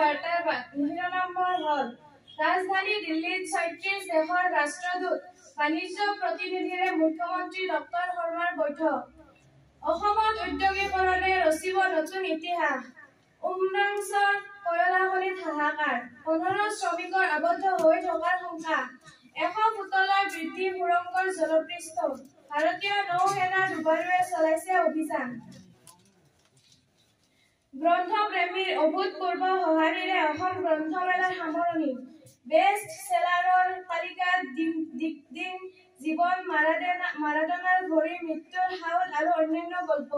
বাৰ্তাৰ শিৰোনামবোৰ হ'ল ৰাজধানী দিল্লীত ৩৬ দেশৰ ৰাষ্ট্ৰদূত বাণিজ্য প্ৰতিনিধিৰে মুখ্যমন্ত্ৰী ডক্টৰ শৰ্মাৰ বৈঠক। অসমত ঔদ্যোগিকৰণে ৰচিব নতুন ইতিহাস। উমৰাংছৰ কয়লা খনিত হাহাকাৰ। ১৫ শ্ৰমিকৰ আবদ্ধ হৈ থকাৰ শংকা। ১০০ ফুটলৈ বৃদ্ধি সুৰংগৰ জলপৃষ্ঠ। ভাৰতীয় নৌ সেনাৰ ডুবাৰুৱে চলাইছে অভিযান। গ্ৰন্থপ্ৰেমীৰ অভূতপূৰ্ব সঁহাৰিৰে অসম গ্ৰন্থমেলাৰ সামৰণি। বেষ্ট সেলাৰৰ তালিকাত দিন জীৱন মাৰাডোনাৰ ঘড়ীৰ মৃত্যুৰ সাউদ আৰু অন্যান্য গল্প।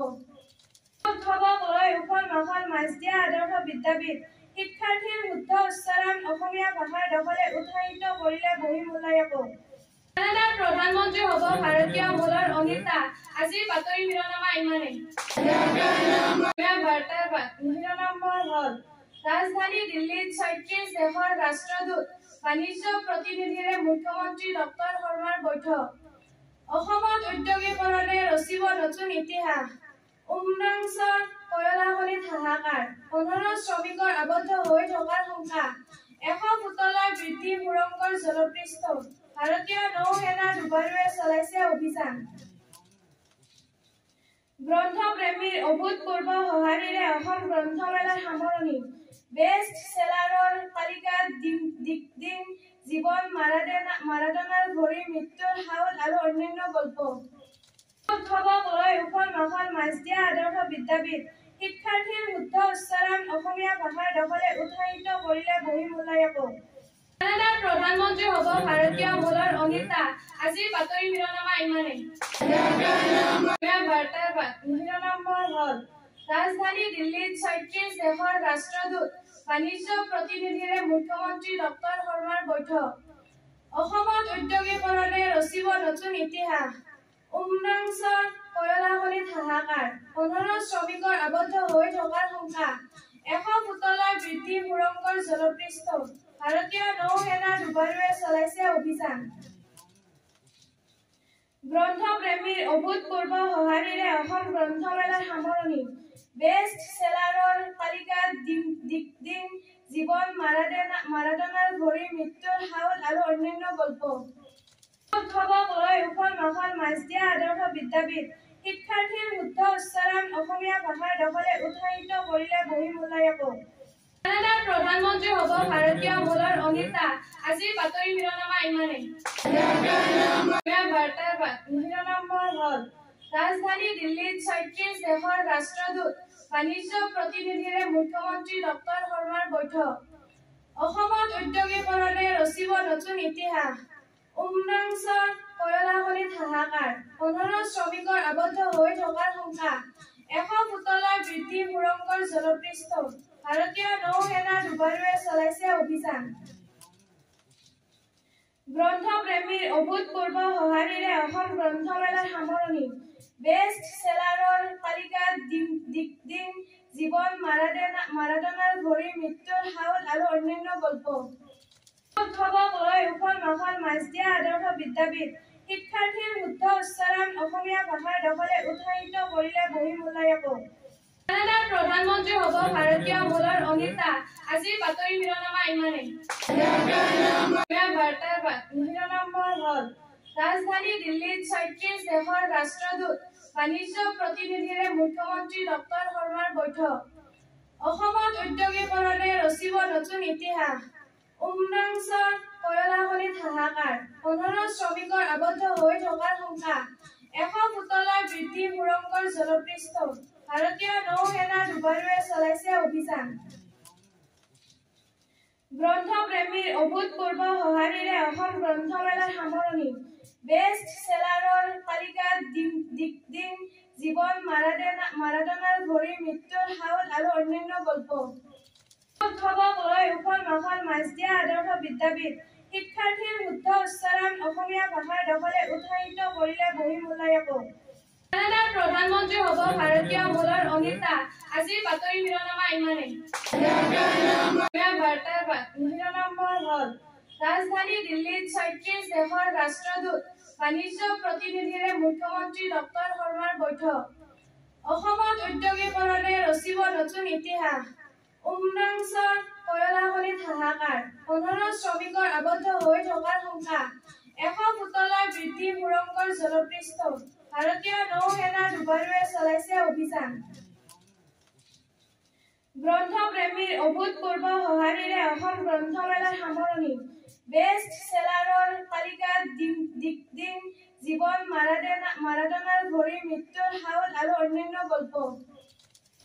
উৎসৱক লৈ উখল মাখল মাছদিয়া আদৰ্শ বিদ্যাপীঠ। শিক্ষাৰ্থীৰ শুদ্ধ উচ্চাৰণ অসমীয়া ভাষাৰ দখলে উৎসাহিত কৰিলে বহিঃমূল্যায়কো। কানাডাৰ প্ৰধানমন্ত্ৰী হ'ব ভাৰতীয় মূলৰ অনিতা। আজিৰ বাতৰি শিৰোনামা ইমানেই। বাৰ্তাৰ শিৰোনামবোৰ হ'ল ৰাজধানী দিল্লীত ৩৬ দেশৰ ৰাষ্ট্ৰদূত বাণিজ্য প্ৰতিনিধিৰে মুখ্যমন্ত্ৰী ডক্টৰ শৰ্মাৰ বৈঠক। অসমত ঔদ্যোগিকৰণে ৰচিব নতুন ইতিহাস। উমৰাংছৰ কয়লা খনিত হাহাকাৰ। ১৫ শ্ৰমিকৰ আবদ্ধ হৈ থকাৰ শংকা। ১০০ ফুটলৈ বৃদ্ধি সুৰংগৰ জলপৃষ্ঠ। ভাৰতীয় নৌ সেনাৰ ডুবাৰুৱে চলাইছে অভিযান। গ্ৰন্থপ্ৰেমীৰ অভূতপূৰ্ব সঁহাৰিৰে অসম গ্ৰন্থমেলাৰ সামৰণি। বেষ্ট সেলাৰৰ তালিকাত দিন জীৱন মাৰাডোনাৰ ঘড়ীৰ মৃত্যুৰ সাউদ আৰু অন্যান্য গল্প। উৎসৱক লৈ উখল মাখল মাছদিয়া আদৰ্শ বিদ্যাপীঠ। শিক্ষাৰ্থীৰ শুদ্ধ উচ্চাৰণ অসমীয়া ভাষাৰ দখলে উৎসাহিত কৰিলে বহিঃমূল্যায়কো। কানাডাৰ প্ৰধানমন্ত্ৰী হ'ব ভাৰতীয় মূলৰ অনিতা। আজিৰ বাতৰি শিৰোনামা ইমানেই। বাৰ্তাৰ শিৰোনামবোৰ হ'ল ৰাজধানী দিল্লীত ৩৬ দেশৰ ৰাষ্ট্ৰদূত বাণিজ্য প্ৰতিনিধিৰে মুখ্যমন্ত্ৰী ডক্টৰ শৰ্মাৰ বৈঠক। অসমত ঔদ্যোগিকৰণে ৰচিব নতুন ইতিহাস। উমৰাংছৰ কয়লা খনিত হাহাকাৰ। ১৫ শ্ৰমিকৰ আবদ্ধ হৈ থকাৰ শংকা। ১০০ ফুটলৈ বৃদ্ধি সুৰংগৰ জলপৃষ্ঠ। ভাৰতীয় নৌ সেনাৰ ডুবাৰুৱে চলাইছে অভিযান। গ্ৰন্থপ্ৰেমীৰ অভূতপূৰ্ব সঁহাৰিৰে অসম গ্ৰন্থমেলাৰ সামৰণি। বেষ্ট সেলাৰৰ তালিকাত দিন জীৱন মাৰাডোনাৰ ঘড়ীৰ মৃত্যুৰ সাউদ আৰু অন্যান্য গল্প। উৎসৱক লৈ উখল মাখল মাছদিয়া আদৰ্শ বিদ্যাপীঠ। শিক্ষাৰ্থীৰ শুদ্ধ উচ্চাৰণ অসমীয়া ভাষাৰ দখলে উৎসাহিত কৰিলে বহিঃমূল্যায়কো। কানাডাৰ প্ৰধানমন্ত্ৰী হ'ব ভাৰতীয় মূলৰ অনিতা। আজিৰ বাতৰি শিৰোনামা ইমানেই। বাৰ্তাৰ শিৰোনামবোৰ হ'ল ৰাজধানী দিল্লীত ৩৬ দেশৰ ৰাষ্ট্ৰদূত বাণিজ্য প্ৰতিনিধিৰে মুখ্যমন্ত্ৰী ডক্টৰ শৰ্মাৰ বৈঠক। অসমত ঔদ্যোগিকৰণে ৰচিব নতুন ইতিহাস। উমৰাংছৰ কয়লা খনিত হাহাকাৰ। ১৫ শ্ৰমিকৰ আবদ্ধ হৈ থকাৰ শংকা। ১০০ ফুটলৈ বৃদ্ধি সুৰংগৰ জলপৃষ্ঠ। ভাৰতীয় নৌ সেনাৰ ডুবাৰুৱে চলাইছে অভিযান। গ্ৰন্থপ্ৰেমীৰ অভূতপূৰ্ব সঁহাৰিৰে অসম গ্ৰন্থমেলাৰ সামৰণি। বেষ্ট সেলাৰৰ তালিকাত দিন জীৱন মাৰাডোনাৰ ঘড়ীৰ মৃত্যুৰ সাউদ আৰু অন্যান্য গল্প। উৎসৱক লৈ উখল মাখল মাছদিয়া আদৰ্শ বিদ্যাপীঠ। শিক্ষাৰ্থীৰ শুদ্ধ উচ্চাৰণ অসমীয়া ভাষাৰ দখলে উৎসাহিত কৰিলে বহিঃমূল্যায়কো। কানাডাৰ প্ৰধানমন্ত্ৰী হ'ব ভাৰতীয় মূলৰ অনিতা। আজিৰ বাতৰি শিৰোনামা ইমানেই। বাৰ্তাৰ শিৰোনামবোৰ হ'ল ৰাজধানী দিল্লীত ৩৬ দেশৰ ৰাষ্ট্ৰদূত বাণিজ্য প্ৰতিনিধিৰে মুখ্যমন্ত্ৰী ডক্টৰ শৰ্মাৰ বৈঠক। অসমত ঔদ্যোগিকৰণে ৰচিব নতুন ইতিহাস। উমৰাংছৰ কয়লা খনিত হাহাকাৰ। ১৫ শ্ৰমিকৰ আবদ্ধ হৈ থকাৰ শংকা। ১০০ ফুটলৈ বৃদ্ধি সুৰংগৰ জলপৃষ্ঠ। ভাৰতীয় নৌ সেনাৰ ডুবাৰুৱে চলাইছে অভিযান। গ্ৰন্থপ্ৰেমীৰ অভূতপূৰ্ব সঁহাৰিৰে অসম গ্ৰন্থমেলাৰ সামৰণি। বেষ্ট সেলাৰৰ তালিকাত দিন জীৱন মাৰাডোনাৰ ঘড়ীৰ মৃত্যুৰ সাউদ আৰু অন্যান্য গল্প। উৎসৱক লৈ উখল মাখল মাছদিয়া আদৰ্শ বিদ্যাপীঠ। শিক্ষাৰ্থীৰ শুদ্ধ উচ্চাৰণ অসমীয়া ভাষাৰ দখলে উৎসাহিত কৰিলে বহিঃমূল্যায়কো। কানাডাৰ প্ৰধানমন্ত্ৰী হ'ব ভাৰতীয় মূলৰ অনিতা। আজিৰ বাতৰি শিৰোনামা ইমানেই। বাৰ্তাৰ শিৰোনামবোৰ হ'ল ৰাজধানী দিল্লীত ৩৬ দেশৰ ৰাষ্ট্ৰদূত বাণিজ্য প্ৰতিনিধিৰে মুখ্যমন্ত্ৰী ডক্টৰ শৰ্মাৰ বৈঠক। অসমত ঔদ্যোগিকৰণে ৰচিব নতুন ইতিহাস। উমৰাংছৰ 15 শ্ৰমিকৰ আবদ্ধ হৈ থকাৰ শংকা 100 ফুটলৈ বৃদ্ধি সুৰংগৰ জলপৃষ্ঠ ভাৰতীয় নৌসেনা দুবাৰুৱে চলাইছে অভিযান গ্ৰন্থপ্ৰেমীৰ অভূতপূৰ্ব সঁহাৰিৰে অসম গ্ৰন্থমেলাৰ সামৰণি বেষ্ট সেলাৰৰ তালিকাত দিন জীৱন মাৰাডোনাৰ ঘড়ী মৃত্যুৰ হাওদ আৰু অন্যান্য গল্প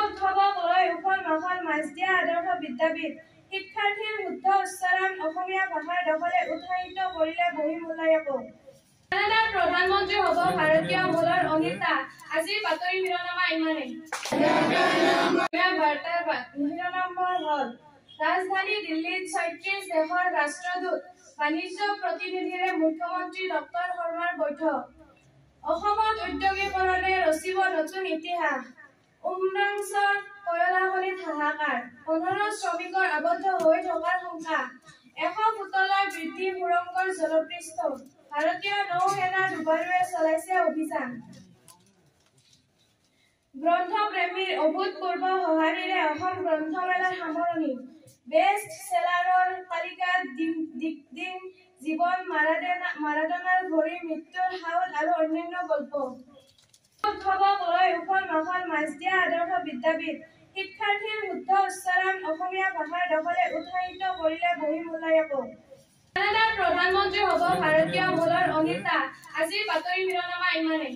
উৎসৱক লৈ উখল মাখল মাছদিয়া আদৰ্শ বিদ্যাপীঠ শিক্ষাৰ্থীৰ শুদ্ধ উচ্চাৰণ অসমীয়া ভাষাৰ দখলে উৎসাহিত কৰিলে বহিঃমূল্যায়কো কানাডাৰ প্ৰধানমন্ত্ৰী হ'ব ভাৰতীয় মূলৰ অনিতা আজিৰ বাতৰি শিৰোনামা ইমানেই বাৰ্তাৰ শিৰোনামবোৰ হ'ল ৰাজধানী দিল্লীত ৩৬ দেশৰ ৰাষ্ট্ৰদূত বাণিজ্য প্ৰতিনিধিৰে মুখ্যমন্ত্ৰী ডক্টৰ শৰ্মাৰ বৈঠক অসমত উদ্যোগীকৰণে ৰচিব নতুন ইতিহাস উমৰাংছৰ কয়লাখনিত হাহাকাৰ 15 শ্ৰমিকৰ আবদ্ধ হৈ থকাৰ শংকা 100 ফুটলৈ বৃদ্ধি সুৰংগৰ জলপৃষ্ঠ ভাৰতীয় নৌসেনা দুবাৰুৱে চলাইছে অভিযান গ্ৰন্থপ্ৰেমীৰ অভূতপূৰ্ব সঁহাৰিৰে অসম গ্ৰন্থমেলাৰ সামৰণি বেষ্ট সেলাৰৰ তালিকাত দিন জীৱন মাৰাডোনাৰ ঘড়ী মৃত্যুৰ হাওদ আৰু অন্যান্য গল্প উৎসৱক লৈ উখল মাখল মাছদিয়া আদৰ্শ বিদ্যাপীঠ শিক্ষাৰ্থীৰ শুদ্ধ উচ্চাৰণ অসমীয়া ভাষাৰ দখলে উৎসাহিত কৰিলে বহিঃমূল্যায়কো কানাডাৰ প্ৰধানমন্ত্ৰী হ'ব ভাৰতীয় মূলৰ অনিতা আজিৰ বাতৰি শিৰোনামা ইমানেই